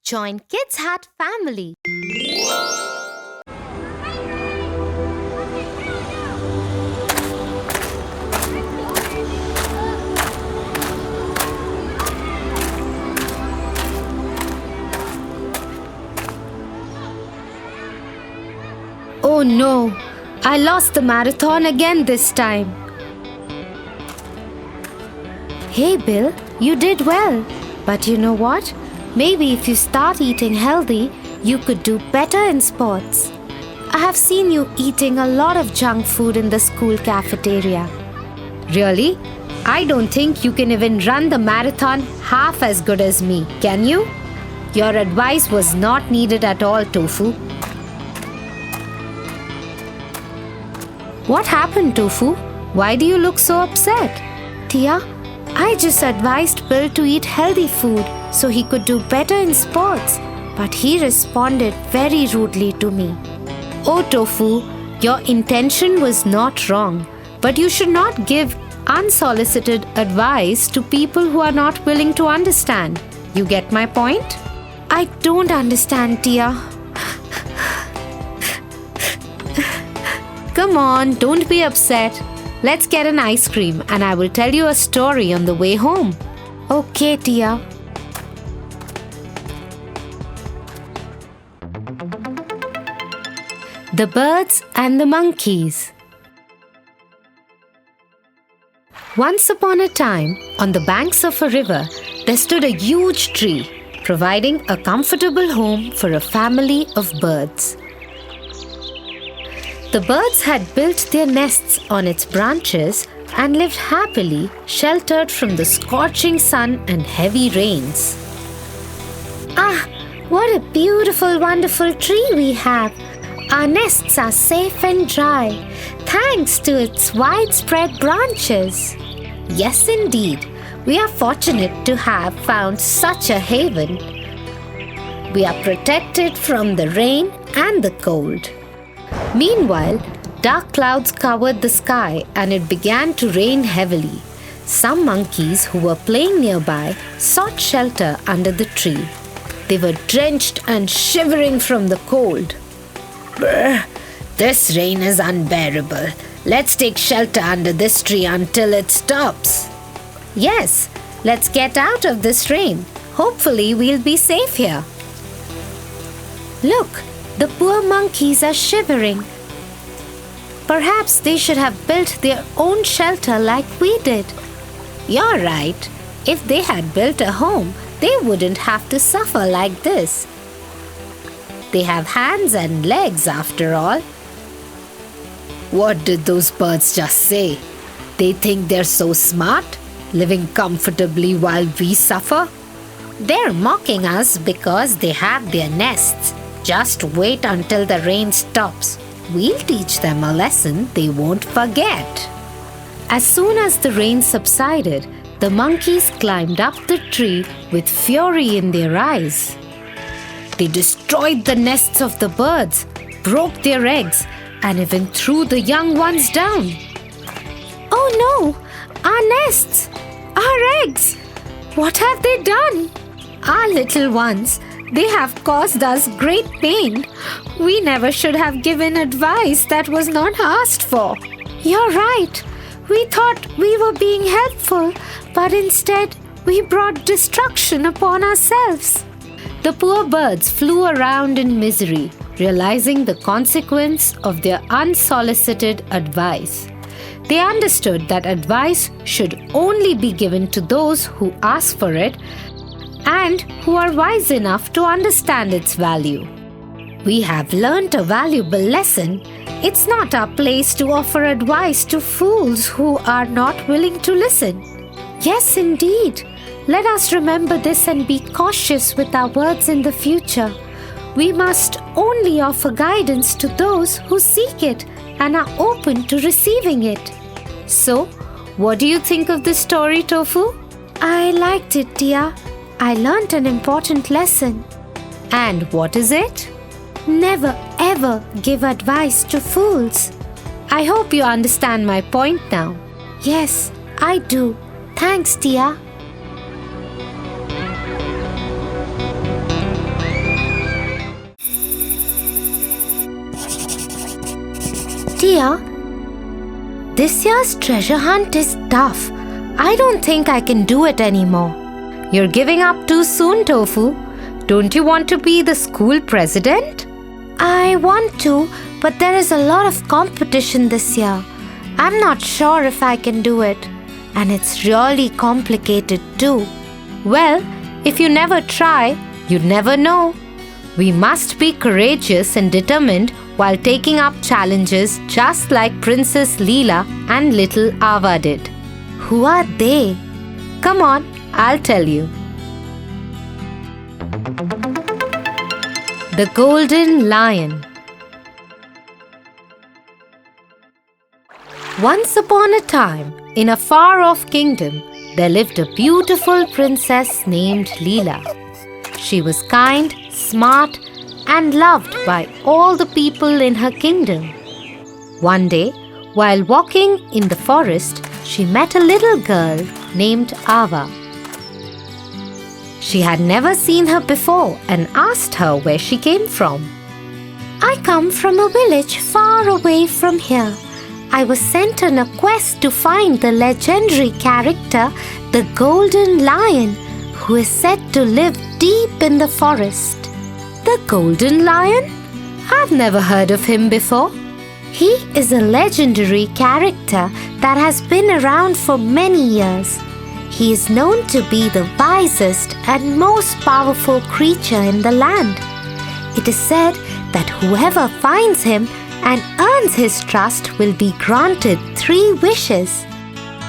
Join Kids Hut family. Oh no, I lost the marathon again this time. Hey Bill, you did well. But you know what? Maybe if you start eating healthy, you could do better in sports. I have seen you eating a lot of junk food in the school cafeteria. Really? I don't think you can even run the marathon half as good as me, can you? Your advice was not needed at all, Tofu. What happened, Tofu? Why do you look so upset? Tia, I just advised Bill to eat healthy food so he could do better in sports, but he responded very rudely to me. Oh, Tofu, your intention was not wrong, but you should not give unsolicited advice to people who are not willing to understand. You get my point? I don't understand, Tia. Come on, don't be upset. Let's get an ice cream and I will tell you a story on the way home. Okay, Tia. The Birds and the Monkeys. Once upon a time, on the banks of a river, there stood a huge tree, providing a comfortable home for a family of birds. The birds had built their nests on its branches and lived happily, sheltered from the scorching sun and heavy rains. Ah, what a beautiful, wonderful tree we have! Our nests are safe and dry, thanks to its widespread branches. Yes, indeed, we are fortunate to have found such a haven. We are protected from the rain and the cold. Meanwhile, dark clouds covered the sky and it began to rain heavily. Some monkeys who were playing nearby sought shelter under the tree. They were drenched and shivering from the cold. Brr, this rain is unbearable. Let's take shelter under this tree until it stops. Yes, let's get out of this rain. Hopefully we'll be safe here. Look, the poor monkeys are shivering. Perhaps they should have built their own shelter like we did. You're right. If they had built a home, they wouldn't have to suffer like this. They have hands and legs after all. What did those birds just say? They think they're so smart, living comfortably while we suffer? They're mocking us because they have their nests. Just wait until the rain stops. We'll teach them a lesson they won't forget. As soon as the rain subsided, the monkeys climbed up the tree with fury in their eyes. They destroyed the nests of the birds, broke their eggs, and even threw the young ones down. Oh no! Our nests! Our eggs! What have they done? Our little ones, they have caused us great pain. We never should have given advice that was not asked for. You're right. We thought we were being helpful, but instead we brought destruction upon ourselves. The poor birds flew around in misery, realizing the consequence of their unsolicited advice. They understood that advice should only be given to those who ask for it and who are wise enough to understand its value. We have learnt a valuable lesson. It's not our place to offer advice to fools who are not willing to listen. Yes, indeed. Let us remember this and be cautious with our words in the future. We must only offer guidance to those who seek it and are open to receiving it. So, what do you think of this story, Tofu? I liked it, Tia. I learnt an important lesson. And what is it? Never ever give advice to fools. I hope you understand my point now. Yes, I do. Thanks, Tia. dear. This year's treasure hunt is tough. I don't think I can do it anymore. You're giving up too soon, Tofu. Don't you want to be the school president? I want to, but there is a lot of competition this year. I'm not sure if I can do it. And it's really complicated too. Well, if you never try, you'd never know. We must be courageous and determined while taking up challenges just like Princess Leela and little Ava did. Who are they? Come on, I'll tell you. The Golden Lion. Once upon a time, in a far-off kingdom, there lived a beautiful princess named Leela. She was kind, smart, and loved by all the people in her kingdom. One day, while walking in the forest, she met a little girl named Ava. She had never seen her before and asked her where she came from. I come from a village far away from here. I was sent on a quest to find the legendary character, the Golden Lion, who is said to live deep in the forest. The Golden Lion? I've never heard of him before. He is a legendary character that has been around for many years. He is known to be the wisest and most powerful creature in the land. It is said that whoever finds him and earns his trust will be granted 3 wishes.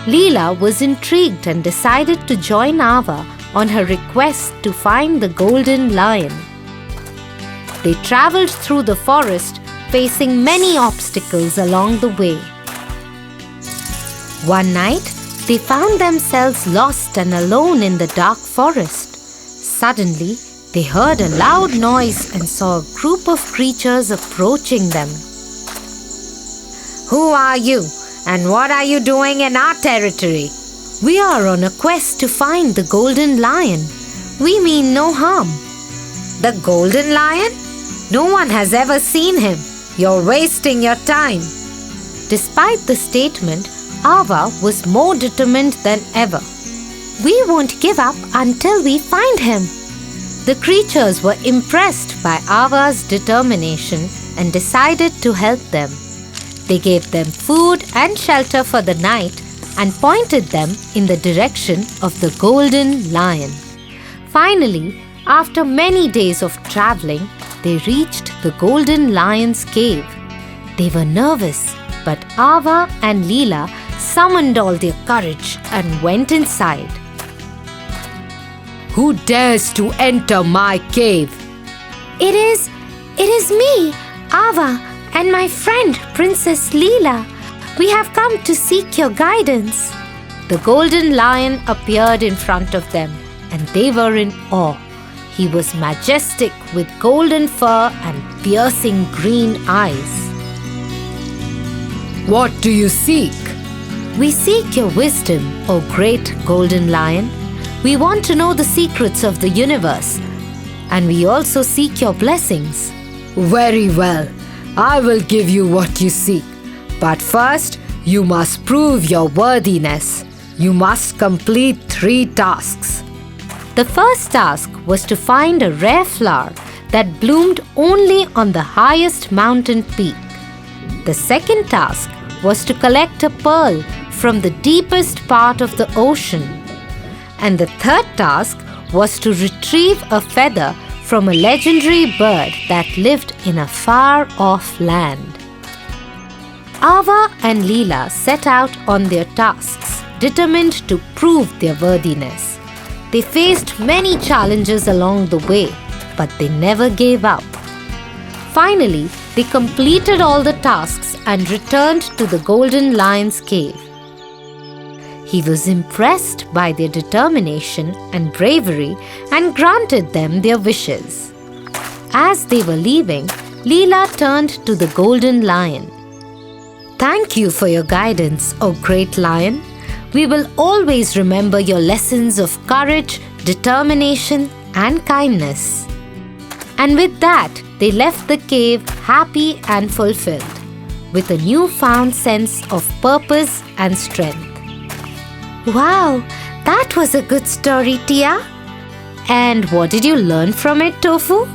Leela was intrigued and decided to join Ava on her request to find the Golden Lion. They traveled through the forest, facing many obstacles along the way. One night, they found themselves lost and alone in the dark forest. Suddenly, they heard a loud noise and saw a group of creatures approaching them. Who are you, and what are you doing in our territory? We are on a quest to find the Golden Lion. We mean no harm. The Golden Lion? No one has ever seen him. You're wasting your time. Despite the statement, Ava was more determined than ever. We won't give up until we find him. The creatures were impressed by Ava's determination and decided to help them. They gave them food and shelter for the night and pointed them in the direction of the Golden Lion. Finally, after many days of traveling, they reached the Golden Lion's cave. They were nervous, but Ava and Leela summoned all their courage and went inside. Who dares to enter my cave? It is me, Ava, and my friend Princess Leela. We have come to seek your guidance. The Golden Lion appeared in front of them, and they were in awe. He was majestic with golden fur and piercing green eyes. What do you seek? We seek your wisdom, O great Golden Lion. We want to know the secrets of the universe, and we also seek your blessings. Very well. I will give you what you seek. But first, you must prove your worthiness. You must complete 3 tasks. The first task was to find a rare flower that bloomed only on the highest mountain peak. The second task was to collect a pearl from the deepest part of the ocean. And the third task was to retrieve a feather from a legendary bird that lived in a far-off land. Ava and Leela set out on their tasks, determined to prove their worthiness. They faced many challenges along the way, but they never gave up. Finally, they completed all the tasks and returned to the Golden Lion's cave. He was impressed by their determination and bravery and granted them their wishes. As they were leaving, Leela turned to the Golden Lion. Thank you for your guidance, O great lion. We will always remember your lessons of courage, determination, and kindness. And with that, they left the cave happy and fulfilled. with a newfound sense of purpose and strength. Wow, that was a good story, Tia. And what did you learn from it, Tofu?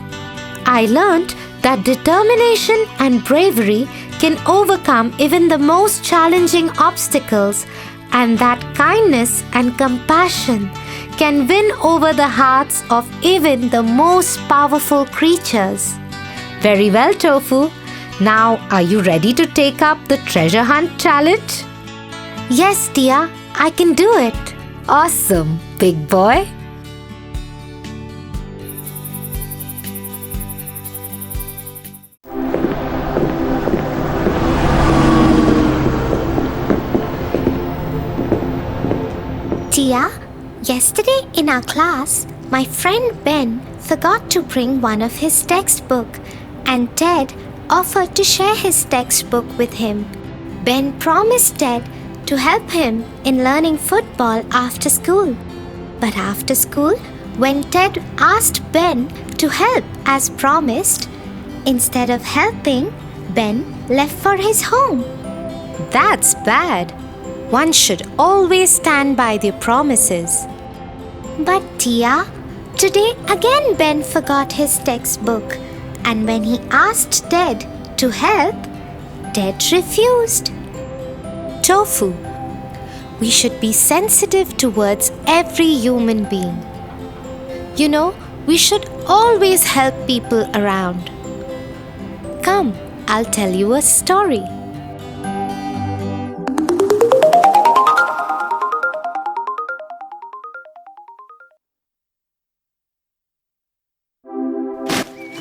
I learned that determination and bravery can overcome even the most challenging obstacles, and that kindness and compassion can win over the hearts of even the most powerful creatures. Very well, Tofu. Now, are you ready to take up the treasure hunt challenge? Yes, Tia, I can do it. Awesome, big boy. Tia, yesterday in our class, my friend Ben forgot to bring one of his textbooks, and Ted offered to share his textbook with him. Ben promised Ted to help him in learning football after school. But after school, when Ted asked Ben to help as promised, instead of helping, Ben left for his home. That's bad. One should always stand by their promises. But Tia, today again Ben forgot his textbook, and when he asked Ted to help, Ted refused. Tofu, we should be sensitive towards every human being. You know, we should always help people around. Come, I'll tell you a story.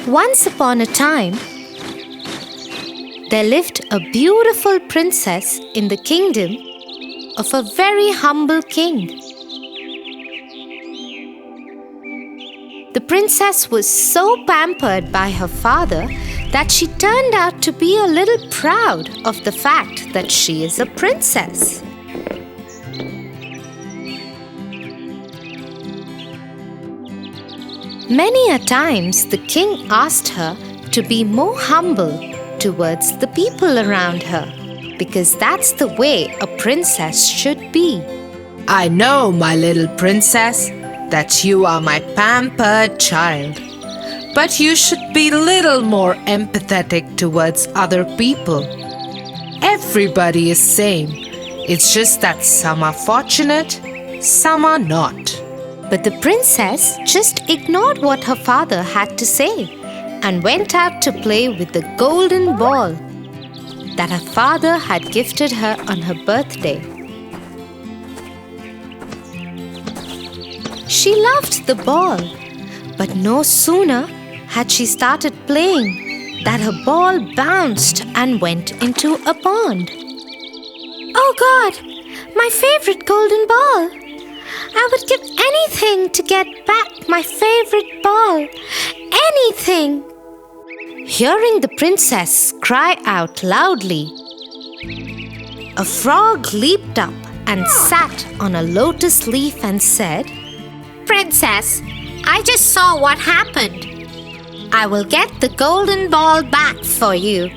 Once upon a time, there lived a beautiful princess in the kingdom of a very humble king. The princess was so pampered by her father that she turned out to be a little proud of the fact that she is a princess. Many a times the king asked her to be more humble towards the people around her, because that's the way a princess should be. I know, my little princess, that you are my pampered child, but you should be little more empathetic towards other people. Everybody is same. It's just that some are fortunate, some are not. But the princess just ignored what her father had to say and went out to play with the golden ball that her father had gifted her on her birthday. She loved the ball, but no sooner had she started playing that her ball bounced and went into a pond. Oh God, my favorite golden ball! I would give anything to get back my favorite ball. Anything! Hearing the princess cry out loudly, a frog leaped up and sat on a lotus leaf and said, Princess, I just saw what happened. I will get the golden ball back for you.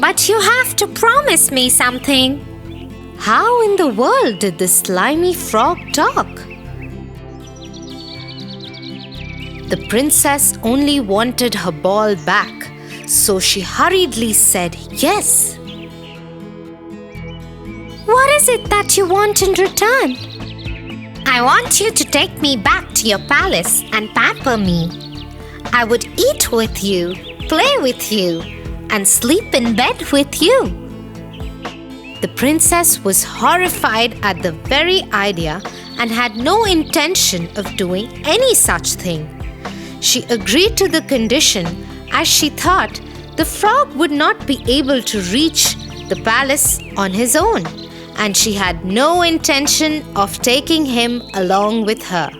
But you have to promise me something. How in the world did the slimy frog talk? The princess only wanted her ball back, so she hurriedly said yes. What is it that you want in return? I want you to take me back to your palace and pamper me. I would eat with you, play with you, and sleep in bed with you. The princess was horrified at the very idea and had no intention of doing any such thing. She agreed to the condition as she thought the frog would not be able to reach the palace on his own, and she had no intention of taking him along with her.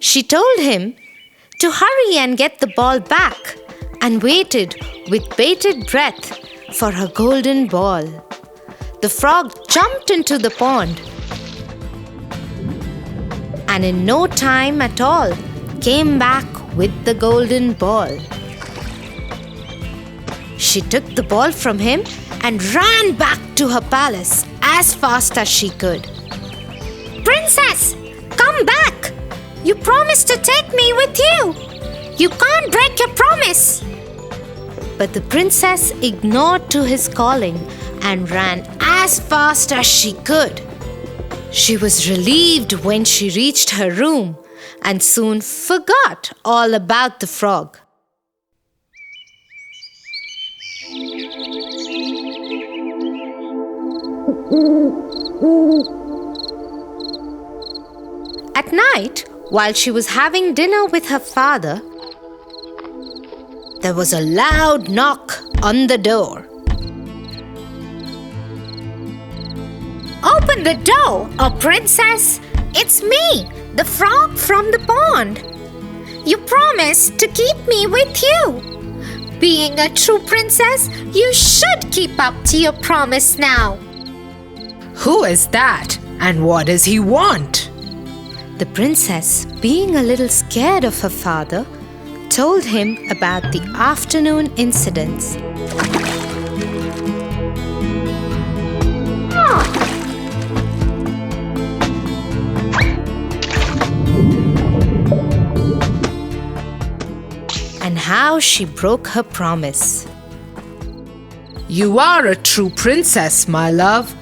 She told him to hurry and get the ball back, and waited with bated breath for her golden ball. The frog jumped into the pond and in no time at all came back with the golden ball. She took the ball from him and ran back to her palace as fast as she could. Princess, come back! You promised to take me with you. You can't break your promise. But the princess ignored to his calling and ran as fast as she could. She was relieved when she reached her room and soon forgot all about the frog. At night, while she was having dinner with her father, there was a loud knock on the door. Open the door, oh princess! It's me, the frog from the pond. You promised to keep me with you. Being a true princess, you should keep up to your promise now. Who is that? And what does he want? The princess, being a little scared of her father, told him about the afternoon incidents. And how she broke her promise. You are a true princess, my love,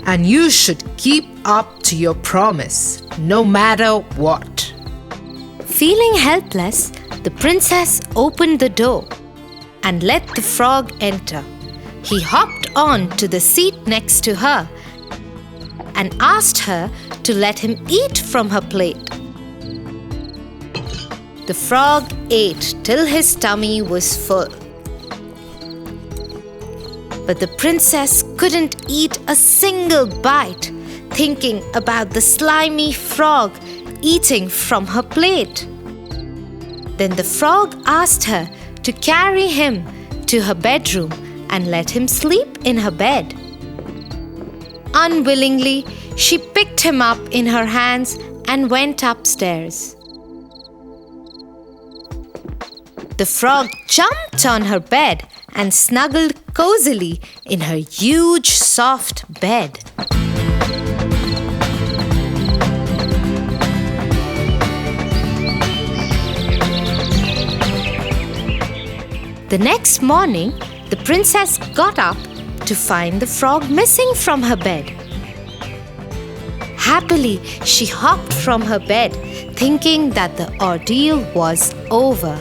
and you should keep up to your promise, no matter what. Feeling helpless, the princess opened the door and let the frog enter. He hopped on to the seat next to her and asked her to let him eat from her plate. The frog ate till his tummy was full. But the princess couldn't eat a single bite, thinking about the slimy frog eating from her plate. Then the frog asked her to carry him to her bedroom and let him sleep in her bed. Unwillingly, she picked him up in her hands and went upstairs. The frog jumped on her bed and snuggled cozily in her huge soft bed. The next morning, the princess got up to find the frog missing from her bed. Happily, she hopped from her bed, thinking that the ordeal was over.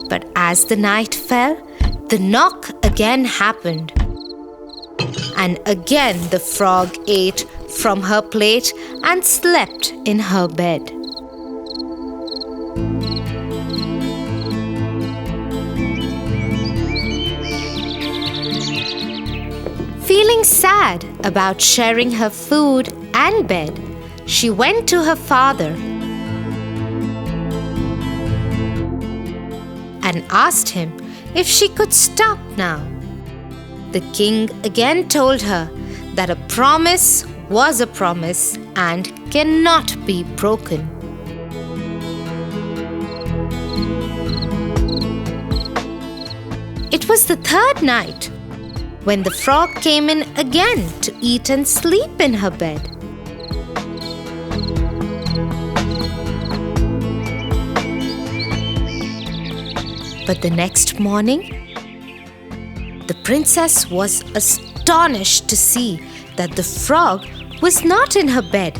But as the night fell, the knock again happened. And again the frog ate from her plate and slept in her bed. Feeling sad about sharing her food and bed, she went to her father and asked him if she could stop now. The king again told her that a promise was a promise and cannot be broken. It was the third night when the frog came in again to eat and sleep in her bed. But the next morning, the princess was astonished to see that the frog was not in her bed.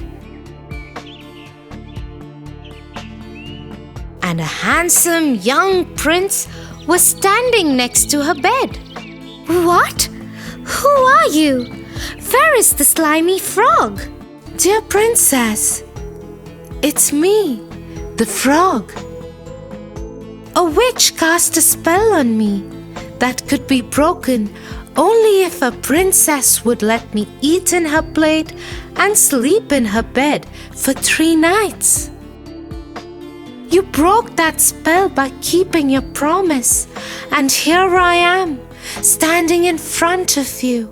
And a handsome young prince was standing next to her bed. What? Who are you? Where is the slimy frog? Dear princess, it's me, the frog. A witch cast a spell on me that could be broken only if a princess would let me eat in her plate and sleep in her bed for 3 nights. You broke that spell by keeping your promise, and here I am, standing in front of you.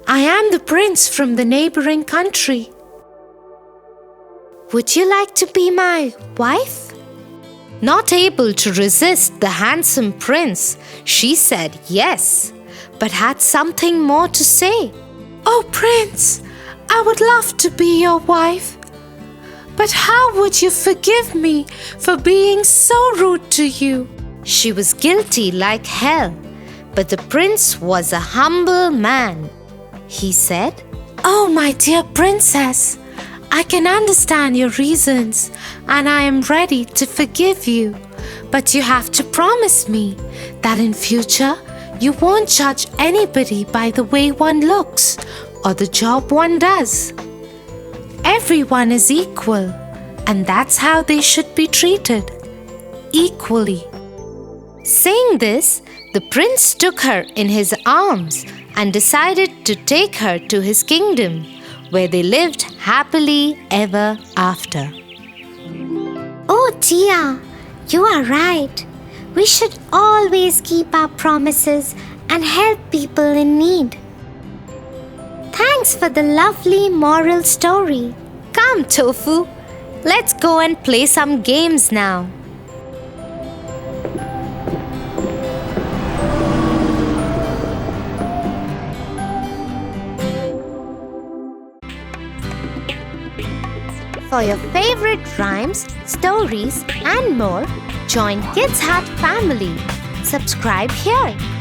I am the prince from the neighboring country. Would you like to be my wife? Not able to resist the handsome prince, she said yes, but had something more to say. Oh, Prince, I would love to be your wife. But how would you forgive me for being so rude to you? She was guilty like hell, but the prince was a humble man. He said, Oh, my dear princess, I can understand your reasons and I am ready to forgive you. But you have to promise me that in future you won't judge anybody by the way one looks or the job one does. Everyone is equal, and that's how they should be treated, equally. Saying this, the prince took her in his arms and decided to take her to his kingdom, where they lived happily ever after. Oh, Tia, you are right. We should always keep our promises and help people in need. Thanks for the lovely moral story. Come, Tofu, let's go and play some games now. For your favorite rhymes, stories, and more, join Kids Hut family. Subscribe here.